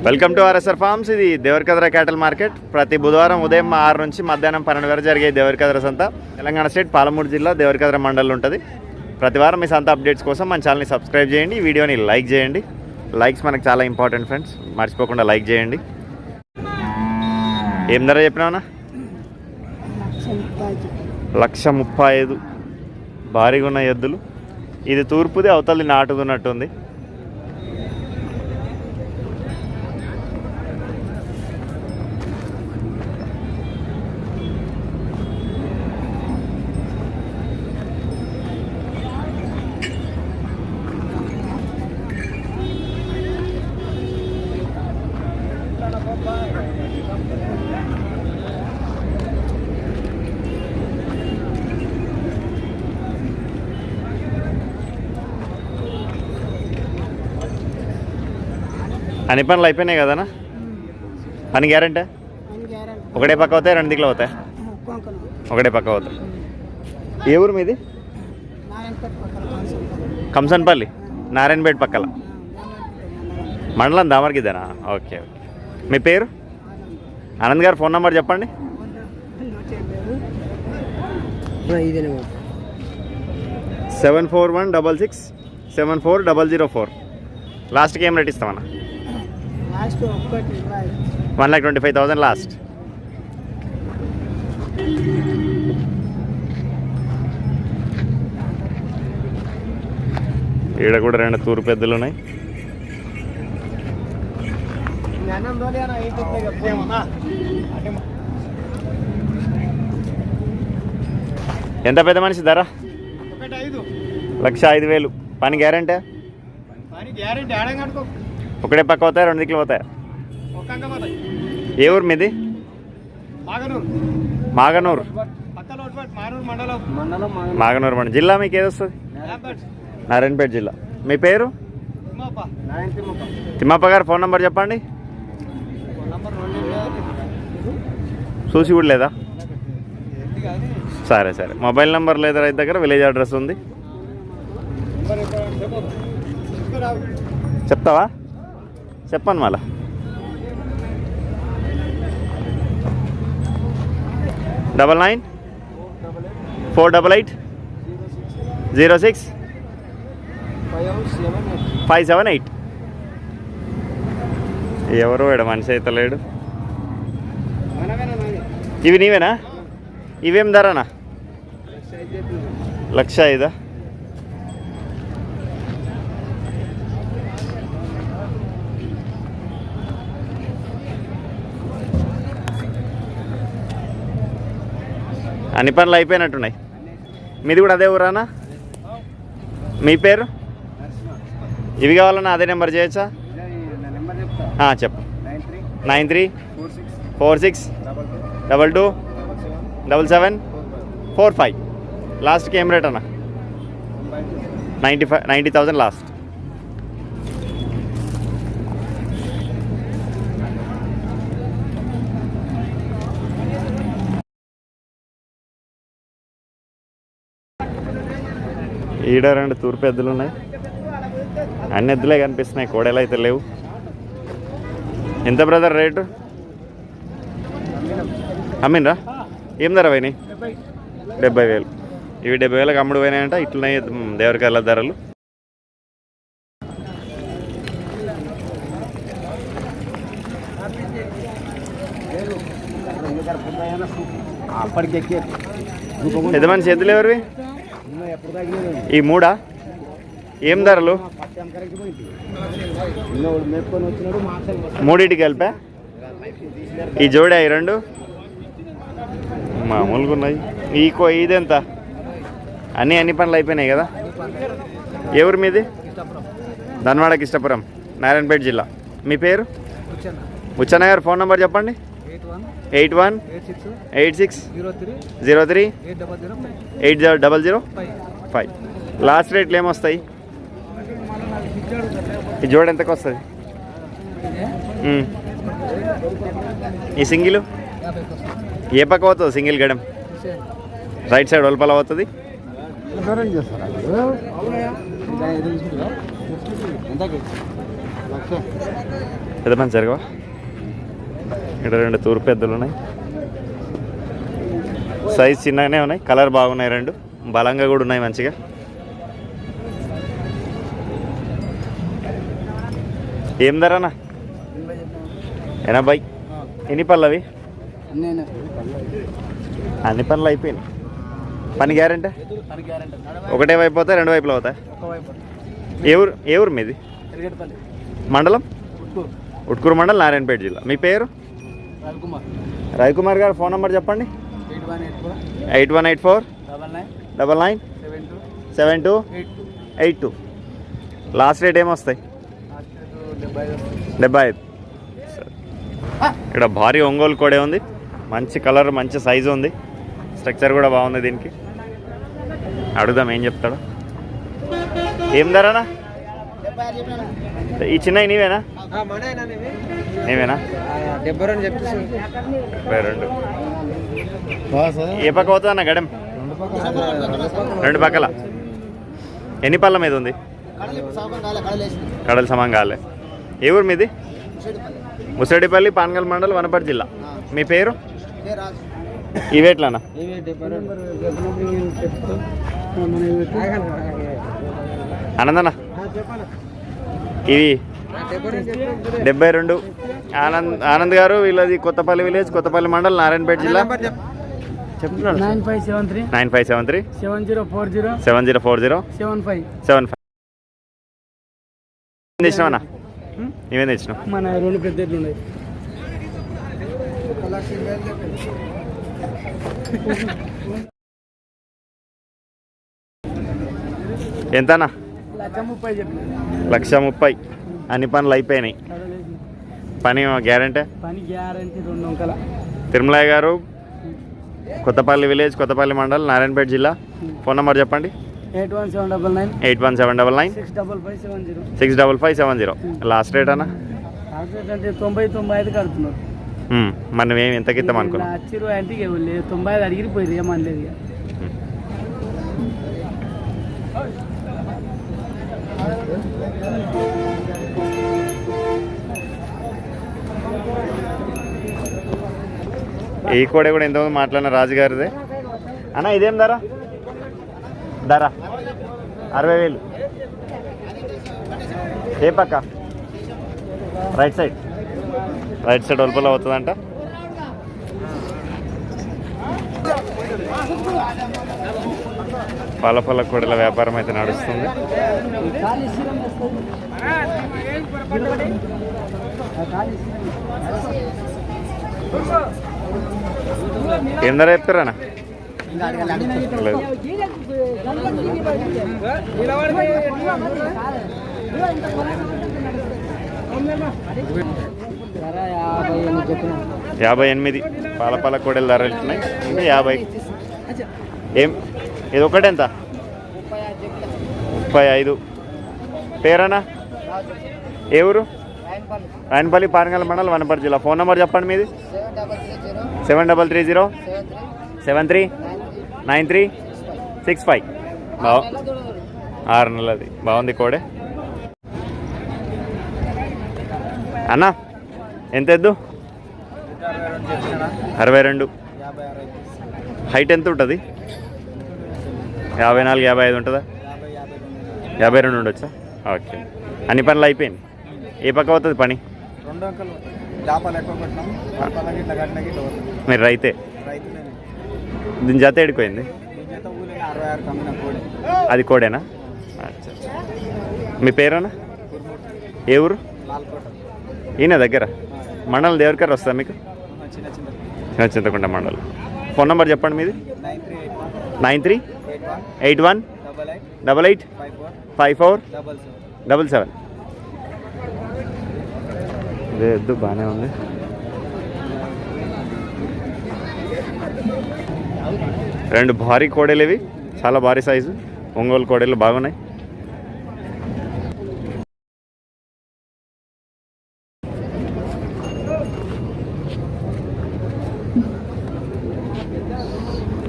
Welcome to RSR forms. ఇది Devarakadra క్యాటల్ market. ప్రతి బుధవారం ఉదయం 6 నుంచి మధ్యాహ్నం 12 వరకు జరిగే దేవరకద్ర సంత తెలంగాణ స్టేట్ పాలమూరు జిల్లా దేవరకద్ర మండలం ఉంటుంది. ప్రతి వారం మీ సంత అప్డేట్స్ కోసం మన ఛానల్ని సబ్స్క్రైబ్ చేయండి, ఈ వీడియోని లైక్ చేయండి. లైక్స్ మనకు చాలా ఇంపార్టెంట్ ఫ్రెండ్స్, మర్చిపోకుండా లైక్ చేయండి. ఏం ధర చెప్పినావునా? 1,35,000. భారీగా ఉన్న ఎద్దులు. ఇది తూర్పుది, అవతలది నాటుది ఉన్నట్టుంది. అన్ని పనులు అయిపోయినాయి కదనా? పని గ్యారెంటీ? ఒకటే పక్క అవుతాయి, 2 దిక్కులు అవుతాయి? ఒకటే పక్క అవుతాయి. ఏ ఊరు మీది? కంసన్పల్లి, నారాయణపేట పక్కల మండలం దామర్గిదేనా? Okay okay. మీ పేరు? ఆనంద్ గారు ఫోన్ నెంబర్ చెప్పండి. 7416674004. లాస్ట్కి ఏం రేట్ ఇస్తామన్నా? 1,25,000 లాస్ట్. ఈడ కూడా 2 తూర్పు ఎద్దులు ఉన్నాయి. ఎంత పెద్ద మనిషి ధర? 1,05,000. పని గ్యారెంటీ? ఒకటే పక్క అవుతాయి, 2 దిక్కులు పోతాయి? ఏ ఊరు మీది? మాగనూరు. మాగనూరు మండలం. జిల్లా మీకు ఏది వస్తుంది? నారాయణపేట జిల్లా. మీ పేరు? తిమ్మప్ప గారు ఫోన్ నెంబర్ చెప్పండి. చూసి కూడా లేదా? సరే సరే. మొబైల్ నెంబర్ లేదా రైతు దగ్గర, విలేజ్ అడ్రస్ ఉంది. చెప్తావా? చెప్పండి మళ్ళా. 99448806578. ఎవరు వాడు మనిషి అయితే లేడు. ఇవి నీవేనా? ఇవేం ధరనా? 1,05,000. అన్ని పనులు అయిపోయినట్టున్నాయి. మీది కూడా అదే ఊరానా? మీ పేరు? ఇవి కావాలన్నా అదే నెంబర్ చేయొచ్చా? చెప్పు. 9346227745. లాస్ట్కి ఏం రేట్ అన్నా? 90,000 లాస్ట్. ఈడ 2 తూర్పు ఎద్దులు ఉన్నాయి. అన్ని ఎద్దులే కనిపిస్తున్నాయి, కోడలు అయితే లేవు. ఎంత బ్రదర్ రేటు? అమ్మినరా? ఏం ధర పోయినాయి? 70,000. ఇవి 70,000కి అమ్ముడు పోయినాయంట. ఇట్లున్నాయి దేవరకద్ర ధరలు. పెద్ద మనిషి ఎద్దులు ఎవరివి? ఈ 3 ఏం ధరలు? 3 కలిపా? ఈ జోడా? ఈ 2 మామూలుగా ఉన్నాయి. ఇదెంత? అన్ని పనులు అయిపోయినాయి కదా? ఎవరు మీది? ధన్వాడ కిష్టపురం, నారాయణపేట జిల్లా. మీ పేరు? ముచ్చన్న గారు ఫోన్ నెంబర్ చెప్పండి. 8186038005. లాస్ట్ రేట్లు ఏమొస్తాయి? ఈ జోడ ఎంతకు వస్తుంది? ఈ సింగిల్ ఏ పక్క అవుతుంది? సింగిల్ గడం రైట్ సైడ్ ఒలపల అవుతుంది. పెద్ద మంచి జరగవా? ఇక్కడ 2 తూర్పు పెద్దలు ఉన్నాయి. సైజ్ చిన్నగానే ఉన్నాయి, కలర్ బాగున్నాయి, 2 బలంగా కూడా ఉన్నాయి మంచిగా. ఏం ధరనా? 80. ఎన్ని పళ్ళు అవి? అన్ని పనులు అయిపోయినాయి. పని గ్యారెంటీ? ఒకటే వైపు అవుతాయి, 2 వైపులు అవుతాయి. ఏ ఊరు మీది? మండలం? ఉట్కూరు మండలం, నారాయణపేట జిల్లా. మీ పేరు? రవికుమార్ గారు. ఫోన్ నెంబర్ చెప్పండి. 8184 99 7282. లాస్ట్ రేట్ ఏమొస్తాయి? 75. ఇక్కడ భారీ ఒంగోలు కోడే ఉంది, మంచి కలర్, మంచి సైజు ఉంది, స్ట్రక్చర్ కూడా బాగుంది. దీనికి అడుగుదాం ఏం చెప్తాడు. ఏం ధరనా? ఈ చిన్నవి నీవేనా? నీవేనా? 72. ఏ పక్క అవుతుంది అన్న గడెం? 2 పక్కల. ఎన్ని పళ్ళ మీద ఉంది? కడలు సమాన్ కాలే. ఏ ఊరు మీది? ముసడిపల్లి, పానగల్ మండల్, వనపర్తి జిల్లా. మీ పేరు? ఇవేట్లనా? ఆనందనా? ఇవి 72. ఆనంద్ గారు. వీళ్ళది కొత్తపల్లి విలేజ్, కొత్తపల్లి మండల్, నారాయణపేట జిల్లా. చెప్తున్నాను. 9573 7040 75. తెచ్చినావన్నా? నువ్వేం తెచ్చినావు? మన 2 పెద్ద ఉన్నాయి. ఎంతనా? 1,30,000. అన్ని పనులు అయిపోయినాయి. పని గ్యారంటీ? పని గ్యారంటీ 2 అంకల. తిరుమలయ్య గారు, కొత్తపల్లి విలేజ్, కొత్తపల్లి మండల్, నారాయణపేట జిల్లా. ఫోన్ నెంబర్ చెప్పండి. 81799 81799 65570. లాస్ట్ రేట్ అన్న? అంటే 90-95 కడుతున్నారు. మనం ఏమి ఎంతకి ఇద్దాం అనుకున్నాం? 1,00,000 అంటే 95 అడిగిపోయింది, ఏమనలేదు. ఇక ఈ కోడే కూడా ఎంతమంది మాట్లాడిన రాజుగారిదే అన్న. ఇదేం ధర? 60,000. ఏ పక్క? రైట్ సైడ్ ఒల్పల అవుతుందంట. పాలపల్ల కోడల వ్యాపారం అయితే నడుస్తుంది. ఏం ధర చెప్తారా? లేదు. యాభై 8 పాలపాల కోడలు ధర వెళ్తున్నాయి. 50. ఏం ఇది ఒకటి ఎంత? 35. పేరనా? ఏ ఊరు? రాయనపల్లి, పానగల్ మండల్, వనపర్తి జిల్లా. ఫోన్ నెంబర్ చెప్పండి మీది. 7330 739365. 6 నెలది. బాగుంది కోడే అన్న. ఎంత ఎద్దు? 62. హైట్ ఎంత ఉంటుంది? 54 55 ఉంటుందా? 52 ఉండొచ్చా? ఓకే. అన్ని పనులు అయిపోయింది. ఏ పక్క అవుతుంది పని? మీరు రైతే? దీని జత ఎడిపోయింది. అది కోడేనా? మీ పేరేనా? ఏ ఊరు? ఈయన దగ్గర మండలం దేవరికర్ వస్తుందా మీకు? చింతకుంట మండలం. ఫోన్ నెంబర్ చెప్పండి మీది. 9381885477. ఇదే ఎద్దు బాగానే ఉంది. రెండు భారీ కోడలు ఇవి, చాలా భారీ సైజు ఒంగోలు కోడలు బాగున్నాయి.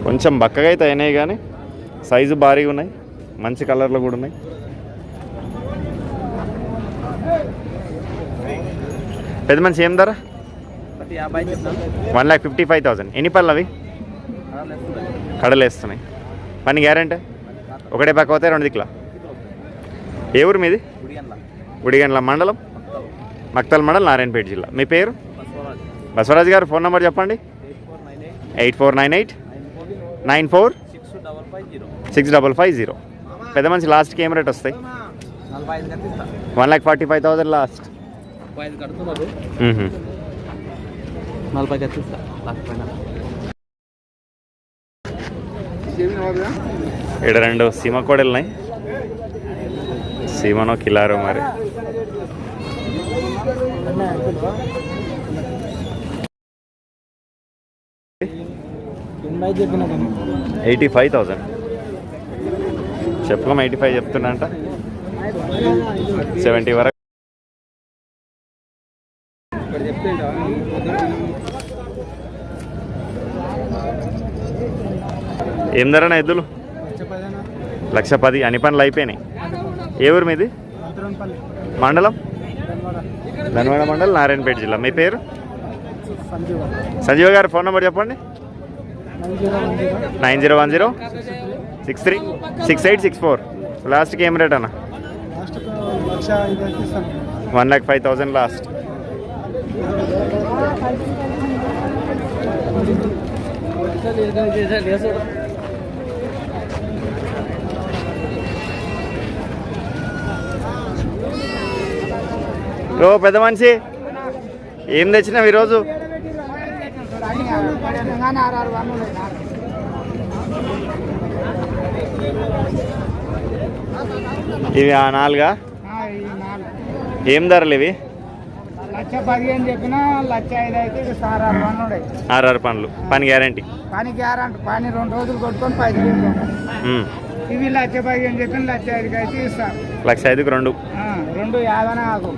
కొంచెం బక్కగా అయితే అయినాయి కానీ సైజు భారీగా ఉన్నాయి, మంచి కలర్లో కూడా ఉన్నాయి. పెద్ద మనిషి ఏం ధర? 1,55,000. ఎన్ని పళ్ళు అవి? కడలు వేస్తున్నాయి. పని గ్యారెంటీ? ఒకటే పక్క పోతే 2 దిక్కుల. ఏ ఊరు మీది? గుడిగండ్ల మండలం, మక్తల్ మండలం, నారాయణపేట జిల్లా. మీ పేరు? బసవరాజు గారు. ఫోన్ నెంబర్ చెప్పండి. 8498946550. పెద్ద మనిషి లాస్ట్కి ఏం రేట్ వస్తాయి? 1,45,000 లాస్ట్. ఇక్కడ 2 సీమ కోడలు ఉన్నాయి. సీమనో కిలారో మరి. చెప్పిన 85,000 చెప్పుకోమ. 85 చెప్తున్నా అంట. 70 వరకు. ఏం ధరనా ఎద్దులు? 1,10,000. అన్ని పనులు అయిపోయినాయి. ఏ ఊరు మీది? మండలం? ధన్వాడ మండలం, నారాయణపేట జిల్లా. మీ పేరు? సంజీవ గారు. ఫోన్ నెంబర్ చెప్పండి. 9010636864. లాస్ట్కి ఏం రేట్ అన్న? 1,05,000 లాస్ట్. ఓ పెద్ద మనిషి, ఏం తెచ్చినావు ఈరోజు? ఇవి 4 ఏం ధరలు ఇవి? 1,15,000 చెప్పిన 1,05,000 అయితే 6 పండ్లు. పని గ్యారంటీ? పని గ్యారంటీ. పని 2 రోజులు కొట్టుకొని 10,000. ఇవి 1,15,000 చెప్పిన 1,05,000 అయితే ఇస్తారు. 1,05,000కి 2. 2,50 ఆకు.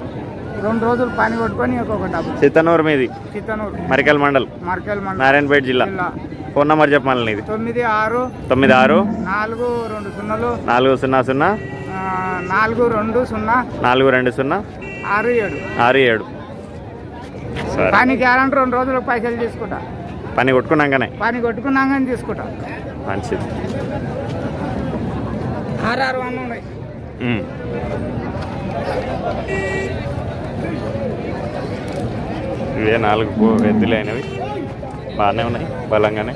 2 రోజులు పని కొట్టుకొని ఇంకొక డబ్బు. చిత్తనూరు మీది? చిత్తనూరు, మరికల్ మండల్, నారాయణపేట జిల్లా. ఫోన్ నెంబర్ చెప్పాలి నీది. 96 420 67. సరే. పని గ్యారంటీ. 2 రోజులు పైసలు తీసుకుంటా. పని కొట్టుకున్నాకనే తీసుకుంటా. మంచిది. 6 ఉన్నాయి. ఇవే 4 ఎద్దులు అయినవి. బాగానే ఉన్నాయి, బలంగానే.